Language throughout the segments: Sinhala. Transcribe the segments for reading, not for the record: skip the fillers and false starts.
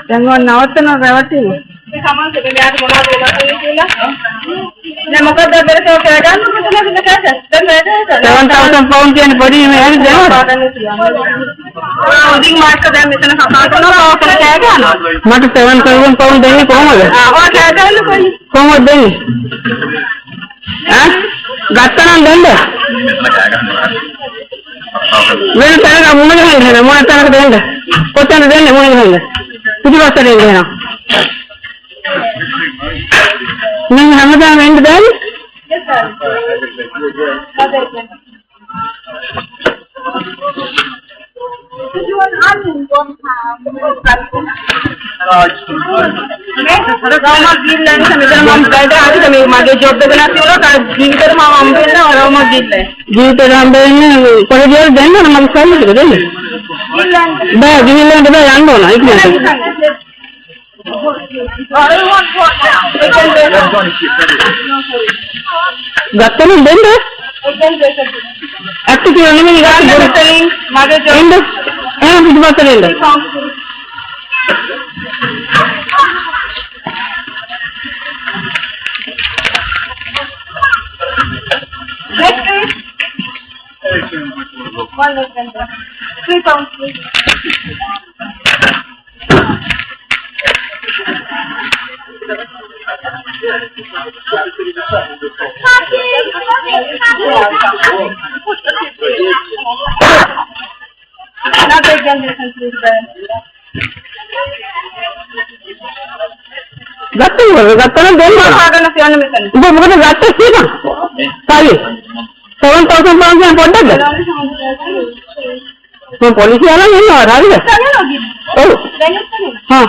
දැන් ඔන්න නවත්තනවා රැවටිලා. මේ සමන් දෙවියන්ට මොනවද වෙලා කියලා? නෑ මොකද බෙරකෝ කෑගන්න මොකද කෑද? දැන් වැඩ 7000 pound කියන පොඩි මේ හරි දෙනවා. උදින් මාස්ක දැන් මෙතන කතා කරනවා ඔක කෑ ගන්නවා. මට 7000 pound දෙන්නේ කොහමද? ඔය කෑ ගන්න කොයි? කොහොමද දෙන්නේ? ගත්තනම් දෙන්න. වෙන තැනක මොනද හන්නේ? මොන තැනක දෙන්න? කොතනද දෙන්නේ මොනද හන්නේ? පිටිපස්සට දෙන්නවා. मैं हमदा वेंड देन यस सर गत्तनु देंगे एक्चुअली उन्हें मेरी गाड़ी बोलतें मागे जो इंड कुछ बात करेंगे गत्तनु देंगे मुझे गत्ते सी ना साली 7,000 pounds में पड़ गया तो पुलिस वाला नहीं आ रहा है ओ हाँ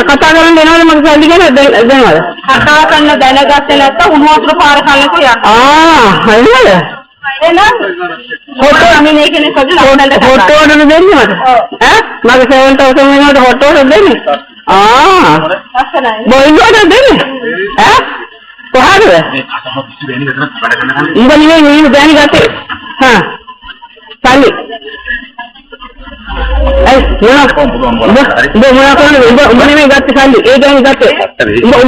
कथा करने देना वाले मत साली के ना देने वाले कथा करने देने जाते ना तो उन्होंने तो पार खाने को यार है ना फोटो हमें नहीं के नहीं सोचना फोटो वाले देंगे मत हैं मगर 7,000 में तो फोटो वाले देंगे बोलेंगे वाले देंगे हैं तो हाँ है इधर नहीं देने जाते हाँ साली में गत्ते साली एक दिन गत्ते ऊपर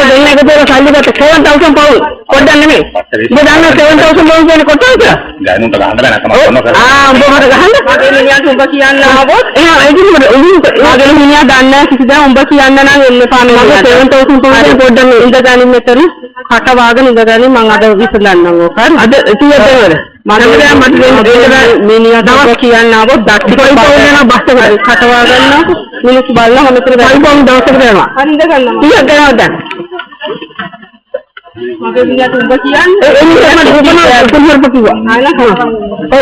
देने को तेरा साली गत्ते 7,000 pound कोटा नहीं वो दाना 7,000 pound देने कोटा है क्या गायनों का गांडा ना कमाल वो हमारा गांडा आगे नहीं आता उम्बा की आना वो आगे नहीं आता दाना किसी तरह उम्बा की आना ना इनमें पानी 7,000 pound कोटा में इंटर जाने में तेरे खाता वागन इंटर जाने मांगा दो इस लाना वो कर अदे तू ये तेरे मानवया मतलब मिनिया दावा किया ना वो दाती कोई पाउने ना बात कर खटवा करना मिनिस बालना हमें तेरे भाई को हम दाव सकते हैं अंदर करना ठीक है होता है मगर मिनिया तुम बकिया ये मत बना तुम हर बकिया है ना ओ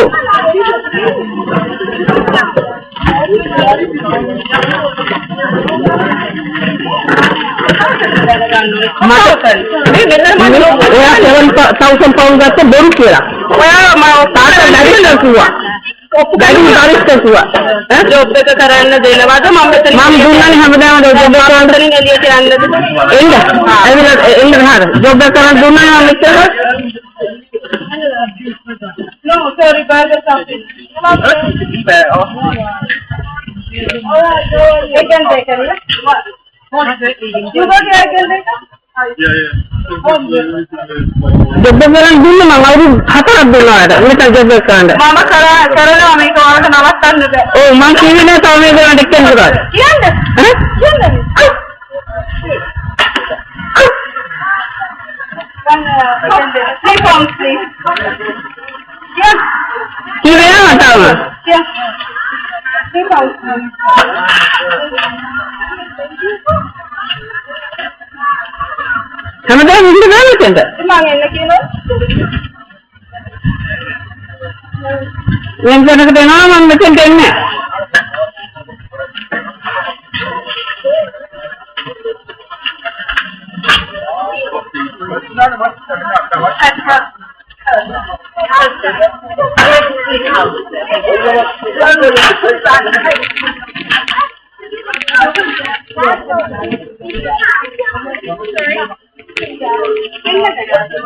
$7,000 pound का तो बोल किया गाड़ी बारिश तक हुआ जॉब पे कराने देने बाद माम दूना नहीं हम देना जॉब पे कराने नहीं लिए थे अंदर इंद हार जॉब पे कराने दूना नहीं हम लिखते हैं no sorry by the something एक घंटे करिए यू गो क्या एक घंटे का जब बेकरान दूल्हे मामा वो खाता दूल्हा है ये तक जब बेकरान है मामा करा लो हमें को और नमस्कार दे ओ मां कीवी ने तो हमें देना दिक्कत नहीं है क्या है क्या है 3 pounds please क्या कीवी ना बताओ क्या 3 pounds हमें तो इंटर ना लेते हैं मांगे ना क्यों इंटर के देना हम बच्चे देंगे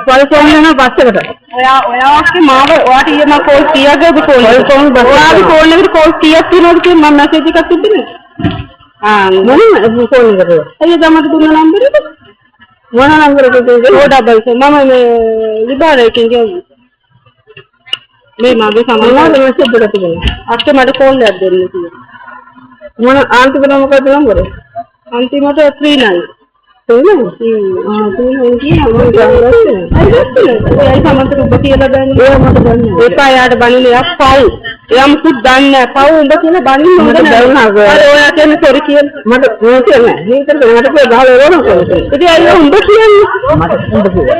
පරිපෝෂණ පස්සකට. ඔයාගේ මාව ඔයාට ඊයේ මම කෝල් කීයක් ගිහද කෝල් ඔයාගේ ෆෝන් එකට කෝල් කීයක් තියෙනවද කියලා මම මැසේජ් එකක් තිබ්බනේ. මොන ෆෝන් එකද? අයියා තමයි දුන්න නම්බර එක. මොන නම්බර එකද? 477 මම මේ විභාගයෙන් ගියා. මේ මගේ සමහරවල් මැසේජ් එකක් තිබුණා. අක්කේ මට කෝල් එකක් දෙන්න කියලා. මොන අන්තිමට මොකද නම්බර? අන්තිමට 39. ඒකා යාට බණින්නේ යක් පව්. එයා මුකුත් දන්නේ නැහැ. පව් උඹ කියලා බණින්න හොඳ නැහැ. අර ඔයා කියන්නේ සෝරි කියලා. මට මොකද කියන්නේ? මේකට මට ගහලා එවනවා කියලා. ඉතින් අයියෝ උඹ කියන්නේ. මට උඹ කිව්වා.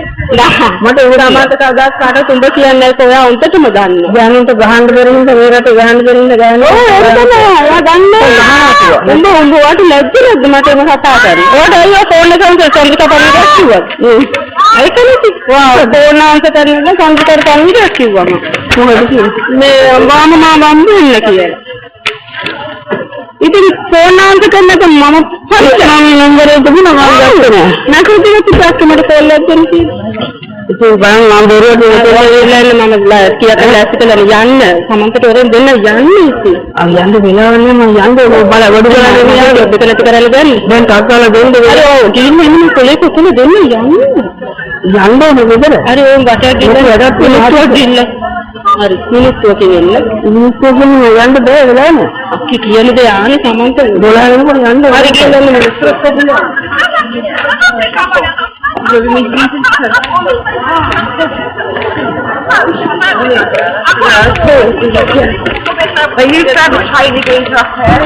මට උඹ කවදාත් කාටවත් උඹ කියන්නේ නැහැ. ඔයා උන්ටම දන්නේ. ගානුන්ට ගහන්න බැරිින්ද මේ රට ගහන්න බැරිින්ද ගහන්න. ඔව් ඒක තමයි. ඔයා දන්නේ. උඹ වට ලැජ්ජ නැද්ද මට එම කතා කරේ. ඔයාට අයියෝ ෆෝන් එකෙන් සංගීත පරිදි කිව්වා. ඒකනේ කිව්වා. ෆෝන් ආන්සර් කරන්න සංගීත පරිදි කිව්වා මම. මොකද කිව්වේ? මේ මම ඉන්න කියලා. ඉතින් ෆෝන් ආන්සර් කරන්නත් මම නම්බර් එක දුන්නා මම ගත්තේ නෑ. නැකෝ ටිකක් මට කෝල් එකක් දෙන්න කියලා. ඉතින් මම බොරුවට ඉල්ලන්නේ මම කීයක් ලෑස්ති කරලා යන්න සමන්තට වරෙන් දෙන්න යන්නේ ඉතින්. යන්න වෙලාවන්නේ මම යන්න බල වඩු කරලා යන්න දෙකලට කරලා දෙන්න. දැන් තාක්කාලා දෙන්න. අර ඔව් ජීන්නේ ඉන්නේ කොලේ කොතන දෙන්න යන්න. යන්න ඕනේ විතර. අර ඕන් ගැටයක් දෙන්න වැඩක් මිනිස්සුවක් දෙන්න. හරි මිනිස්සුවක් දෙන්න. මිනිස්සුවක් යන්න බෑ වෙලාවනේ. අක්කි කියන දේ ආනේ සමන්ත 12 වෙනකොට යන්න. හරි කියලා මිනිස්සුවක් දෙන්න. Are you trying to hide against her hair?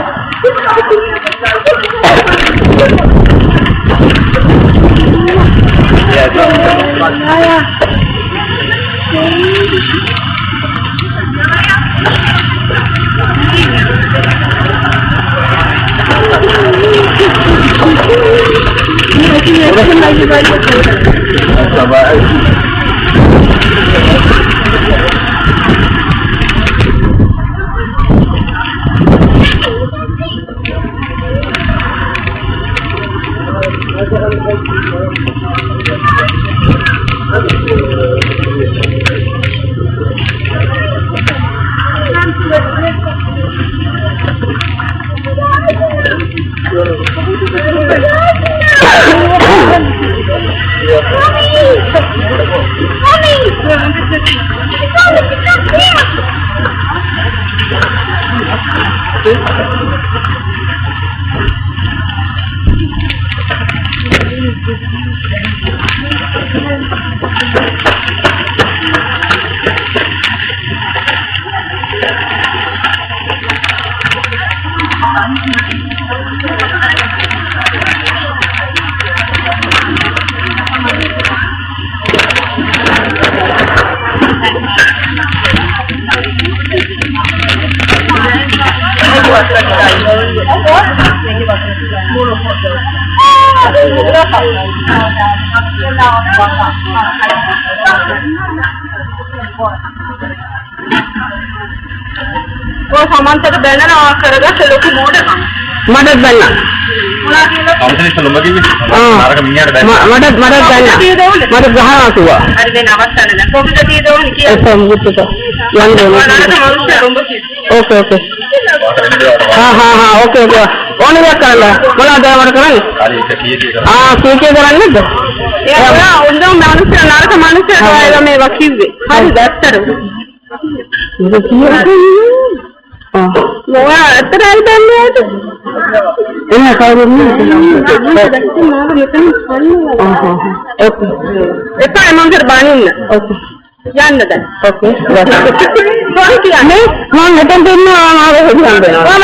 वो සමන්තට බැනනවා කරගත්ත ලොකු මෝඩකම මටත් බැන්න මොනවා කියලා කවුරුත් ලොම්බ කිව්වේ නරක මිනිහට බැන්න මටත් බැන්න මට ගහනවා කිව්වා හරි දැන් අවස්ථාව නැහැ කොහොමද තියෙදෝනේ කියලා ඒක මුත්තට යන්න ඕනේ ඕකේ हाँ ओके ඕන දෙයක් කරන්න මොනවද මට කරන්නේ හරි ඒක කීයේ කරන්නේ නැද්ද එයා උන්දම මිනිස්සු නරක මිනිස්සු ඒවා මේවා කිව්වේ හරි දැක්තර ඒක මොවා ඇතරයි බන්නේ එන්න කවුරුත් එපා මම කර බානින්න ඕකේ යන්න දැන් ඕකේ කොහොමද කියන්නේ මම මෙතෙන් දෙන්නවා ආව හොයන්න